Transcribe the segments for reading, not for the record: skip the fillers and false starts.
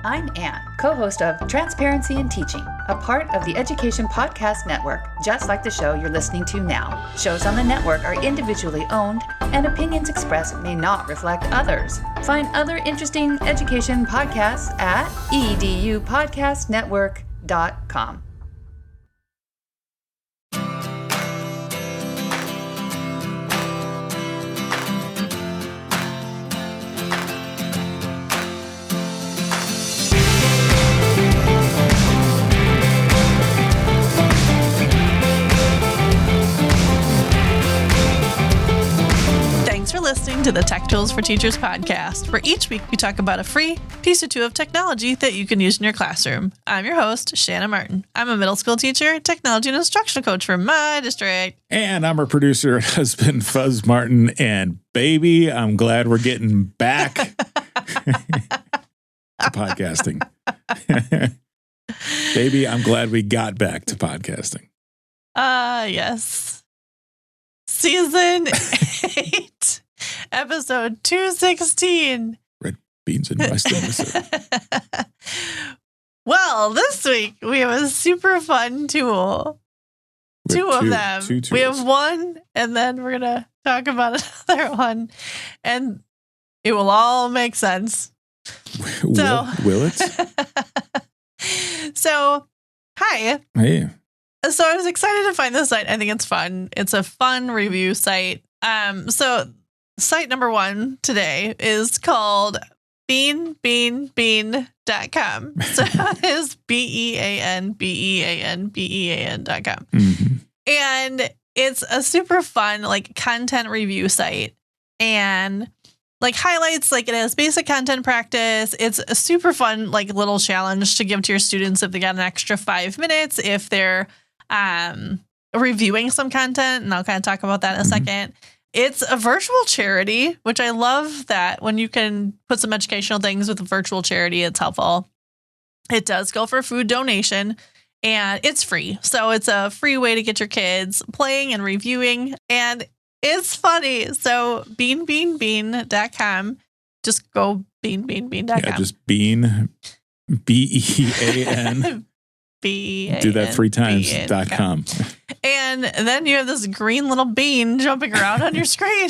I'm Anne, co-host of Transparency in Teaching, a part of the Education Podcast Network, just like the show you're listening to now. Shows on the network are individually owned, and opinions expressed may not reflect others. Find other interesting education podcasts at edupodcastnetwork.com. Thanks for listening to the Tech Tools for Teachers podcast, where each week we talk about a free piece or two of technology that you can use in your classroom. I'm your host, Shanna Martin. I'm a middle school teacher, technology and instructional coach for my district. And I'm our producer and husband, Fuzz Martin. And baby, I'm glad we're getting back to podcasting. Baby, I'm glad we got back to podcasting. Yes. Season 8, episode 216. Red beans and rice episode. Well, this week we have a super fun tool. Two of them. We have one, and then we're going to talk about another one, and it will all make sense. Will it? So, hi. Hey. So I was excited to find this site. I think it's fun. It's a fun review site. So site number one today is called beanbeanbean.com. So it's BEANBEANBEAN.com. Mm-hmm. And it's a super fun content review site, and highlights, it has basic content practice. It's a super fun little challenge to give to your students if they got an extra 5 minutes, if they're reviewing some content, and I'll kind of talk about that in a second. It's a virtual charity, which I love that when you can put some educational things with a virtual charity, it's helpful. It does go for food donation, and it's free. So it's a free way to get your kids playing and reviewing, and it's funny. So beanbeanbean.com. Just go beanbeanbean.com. Yeah, just bean, BEAN. Do that 3 times.com. And then you have this green little bean jumping around on your screen.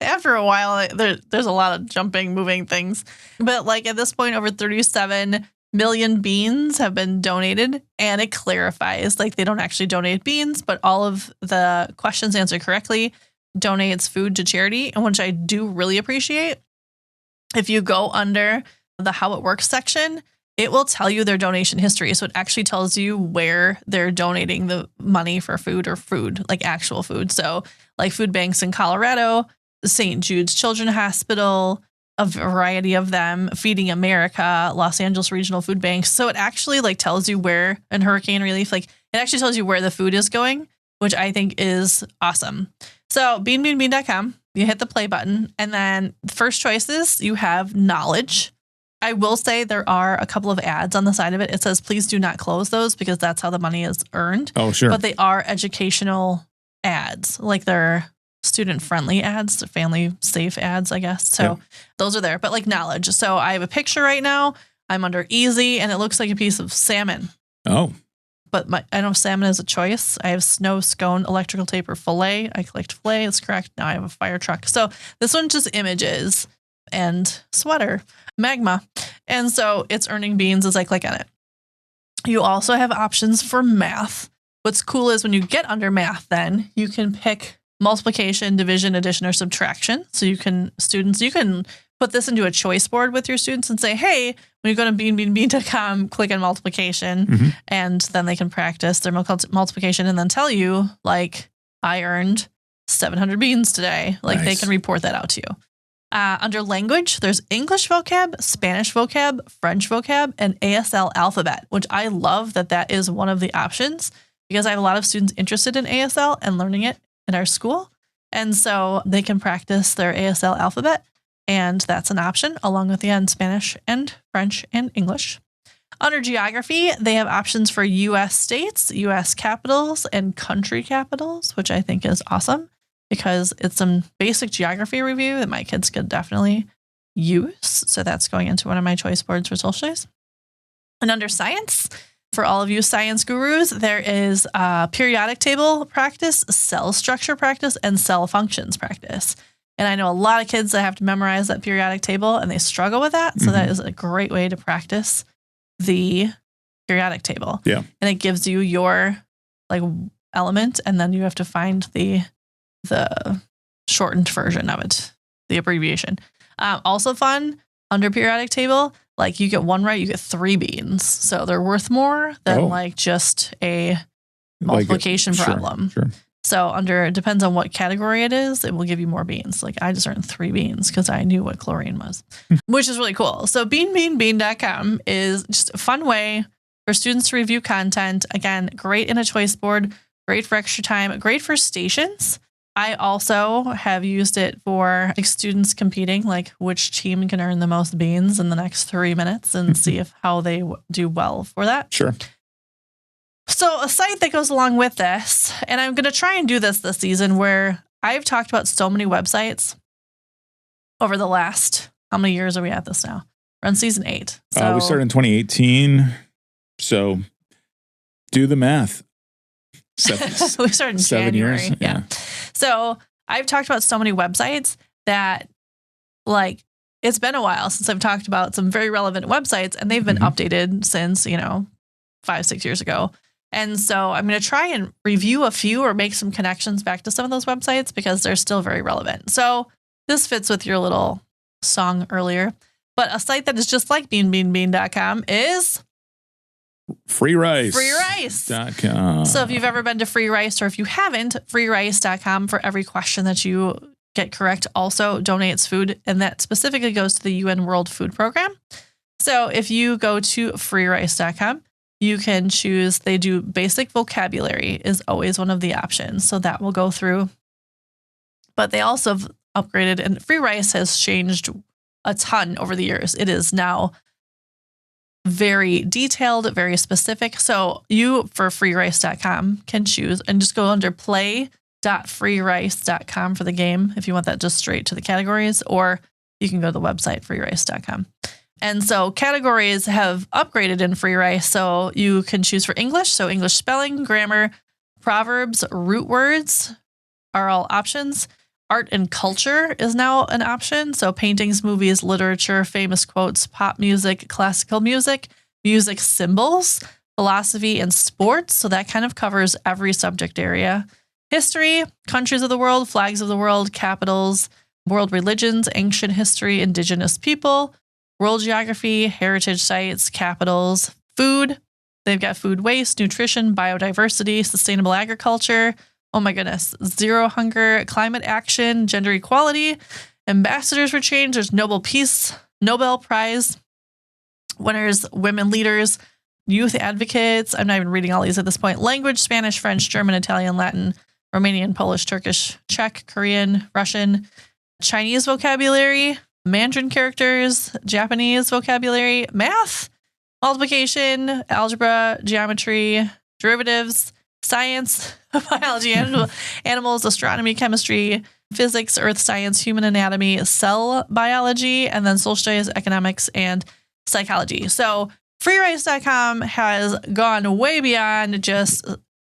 After a while, there's a lot of jumping, moving things. But at this point, over 37 million beans have been donated. And it clarifies, they don't actually donate beans, but all of the questions answered correctly donates food to charity, and which I do really appreciate. If you go under the How It Works section, it will tell you their donation history. So it actually tells you where they're donating the money for food, actual food. So food banks in Colorado, St. Jude's Children's Hospital, a variety of them, Feeding America, Los Angeles Regional Food Banks. So it actually tells you where, in hurricane relief, it actually tells you where the food is going, which I think is awesome. So beanbeanbean.com, you hit the play button, and then the first choices, you have knowledge. I will say there are a couple of ads on the side of it. It says, please do not close those because that's how the money is earned. Oh, sure. But they are educational ads, they're student-friendly ads, they're family-safe ads, I guess. So Those are there. But knowledge. So I have a picture right now. I'm under easy, and it looks like a piece of salmon. Oh. But I don't have salmon as a choice. I have snow, scone, electrical tape, or fillet. I clicked fillet. It's correct. Now I have a fire truck. So this one's just images and sweater, magma. And so it's earning beans as I click on it. You also have options for math. What's cool is when you get under math, then you can pick multiplication, division, addition, or subtraction. So you can put this into a choice board with your students and say, hey, when you go to beanbeanbean.com, click on multiplication, and then they can practice their multiplication and then tell you, I earned 700 beans today. Nice. They can report that out to you. Under language, there's English vocab, Spanish vocab, French vocab, and ASL alphabet, which I love that is one of the options because I have a lot of students interested in ASL and learning it in our school. And so they can practice their ASL alphabet, and that's an option along with Spanish and French and English. Under geography, they have options for U.S. states, U.S. capitals, and country capitals, which I think is awesome because it's some basic geography review that my kids could definitely use. So that's going into one of my choice boards for Solstice. And under science, for all of you science gurus, there is periodic table practice, cell structure practice, and cell functions practice. And I know a lot of kids that have to memorize that periodic table and they struggle with that. So that is a great way to practice the periodic table. Yeah. And it gives you your like element, and then you have to find the shortened version of it, the abbreviation. Also fun, under periodic table, like you get one right, you get 3 beans. So they're worth more than like just a multiplication problem. Sure. So it depends on what category it is, it will give you more beans. Like I just earned 3 beans because I knew what chlorine was, which is really cool. So beanbeanbean.com is just a fun way for students to review content. Again, great in a choice board, great for extra time, great for stations. I also have used it for like students competing, like which team can earn the most beans in the next 3 minutes and see how they do well for that. Sure. So a site that goes along with this, and I'm going to try and do this season, where I've talked about so many websites over the last, how many years are we at this now? We're on season 8. So We started in 2018. So do the math. we started in 7 January. years. Yeah. So I've talked about so many websites that like it's been a while since I've talked about some very relevant websites, and they've been updated since, 5-6 years ago. And so I'm going to try and review a few or make some connections back to some of those websites because they're still very relevant. So this fits with your little song earlier. But a site that is just like beanbeanbean.com is FreeRice. FreeRice.com. So if you've ever been to FreeRice, or if you haven't, FreeRice.com, for every question that you get correct, also donates food. And that specifically goes to the UN World Food Program. So if you go to FreeRice.com, you can choose, they do basic vocabulary is always one of the options. So that will go through. But they also have upgraded, and FreeRice has changed a ton over the years. It is now very detailed, very specific. So you, for freerice.com, can choose and just go under play.freerice.com for the game if you want that just straight to the categories, or you can go to the website freerice.com. And so categories have upgraded in FreeRice. So you can choose for English. So English spelling, grammar, proverbs, root words are all options. Art and culture is now an option. So paintings, movies, literature, famous quotes, pop music, classical music, music symbols, philosophy, and sports. So that kind of covers every subject area. History, countries of the world, flags of the world, capitals, world religions, ancient history, indigenous people, world geography, heritage sites, capitals, food. They've got food waste, nutrition, biodiversity, sustainable agriculture. Oh my goodness. Zero hunger, climate action, gender equality, ambassadors for change. There's Nobel Prize winners, women leaders, youth advocates. I'm not even reading all these at this point. Language, Spanish, French, German, Italian, Latin, Romanian, Polish, Turkish, Czech, Korean, Russian, Chinese vocabulary, Mandarin characters, Japanese vocabulary, math, multiplication, algebra, geometry, derivatives, science, biology, animals, astronomy, chemistry, physics, earth science, human anatomy, cell biology, and then social studies, economics, and psychology. So freerice.com has gone way beyond just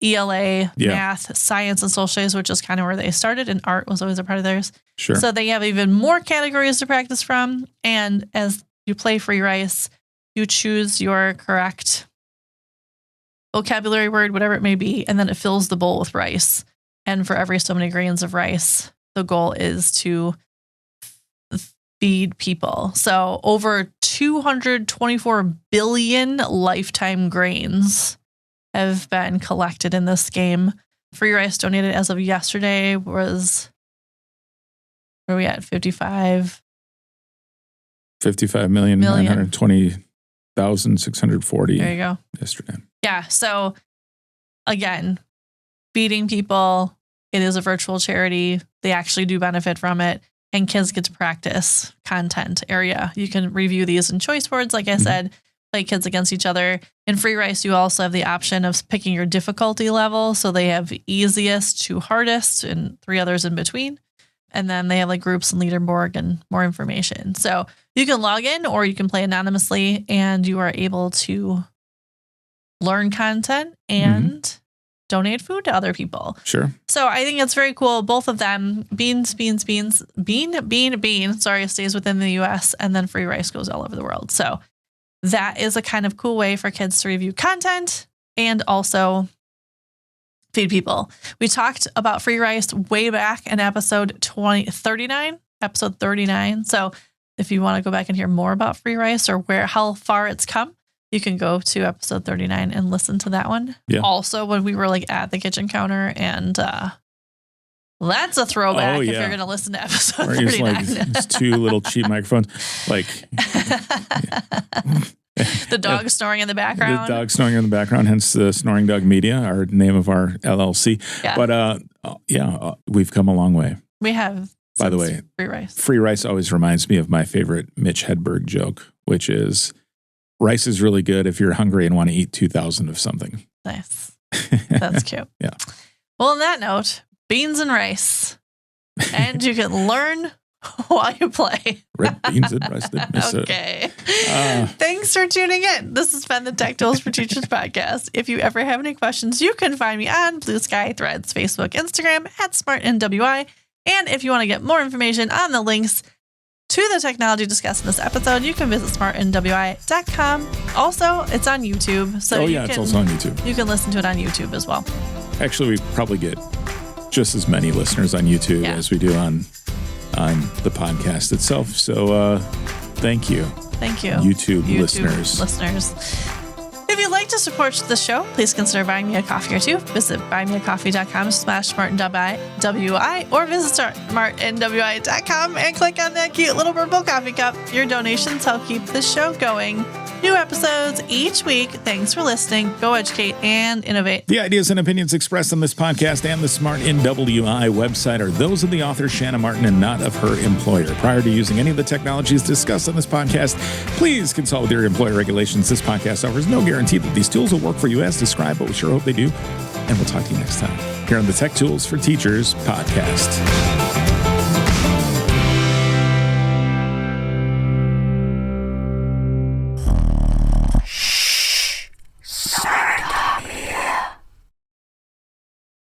ELA, math, science, and social studies, which is kind of where they started, and art was always a part of theirs. Sure. So they have even more categories to practice from. And as you play FreeRice, you choose your correct vocabulary word, whatever it may be, and then it fills the bowl with rice. And for every so many grains of rice, the goal is to feed people. So over 224 billion lifetime grains have been collected in this game. FreeRice donated as of yesterday was, where are we at? 55,920,640. There you go. Yesterday. Yeah. So again, feeding people, it is a virtual charity. They actually do benefit from it. And kids get to practice content area. You can review these in choice boards, like I said, play kids against each other. In FreeRice, you also have the option of picking your difficulty level. So they have easiest to hardest and 3 others in between. And then they have like groups and leaderboard and more information. So you can log in or you can play anonymously and you are able to learn content and donate food to other people. Sure. So I think it's very cool. Both of them, Bean stays within the US, and then Free Rice goes all over the world. So that is a kind of cool way for kids to review content and also feed people. We talked about Free Rice way back in episode 39. So if you want to go back and hear more about Free Rice or how far it's come, you can go to episode 39 and listen to that one. Yeah. Also, when we were like at the kitchen counter, and that's a throwback if you're going to listen to episode 39. Like, it's two little cheap microphones. Like the dog snoring in the background. The dog snoring in the background, hence the Snoring Dog Media, our name of our LLC. Yeah. But we've come a long way. We have. By the way, Free Rice always reminds me of my favorite Mitch Hedberg joke, which is, rice is really good if you're hungry and want to eat 2,000 of something. Nice. That's cute. Yeah. Well, on that note, beans and rice. And you can learn while you play. Red beans and rice. Okay. Thanks for tuning in. This has been the Tech Tools for Teachers podcast. If you ever have any questions, you can find me on Blue Sky, Threads, Facebook, Instagram @SmartNWI. And if you want to get more information on the links to the technology discussed in this episode, you can visit smartnwi.com. Also, it's on YouTube. So it's also on YouTube. You can listen to it on YouTube as well. Actually, we probably get just as many listeners on YouTube as we do on the podcast itself. So thank you. Thank you. YouTube listeners. If you'd like to support the show, please consider buying me a coffee or two. Visit buymeacoffee.com/SmartNWI or visit SmartNWI.com and click on that cute little purple coffee cup. Your donations help keep this show going. New episodes each week. Thanks for listening. Go educate and innovate. The ideas and opinions expressed on this podcast and the Smart NWI website are those of the author, Shanna Martin, and not of her employer. Prior to using any of the technologies discussed on this podcast, please consult with your employer regulations. This podcast offers no guarantee that these tools will work for you as described, but we sure hope they do. And we'll talk to you next time here on the Tech Tools for Teachers podcast.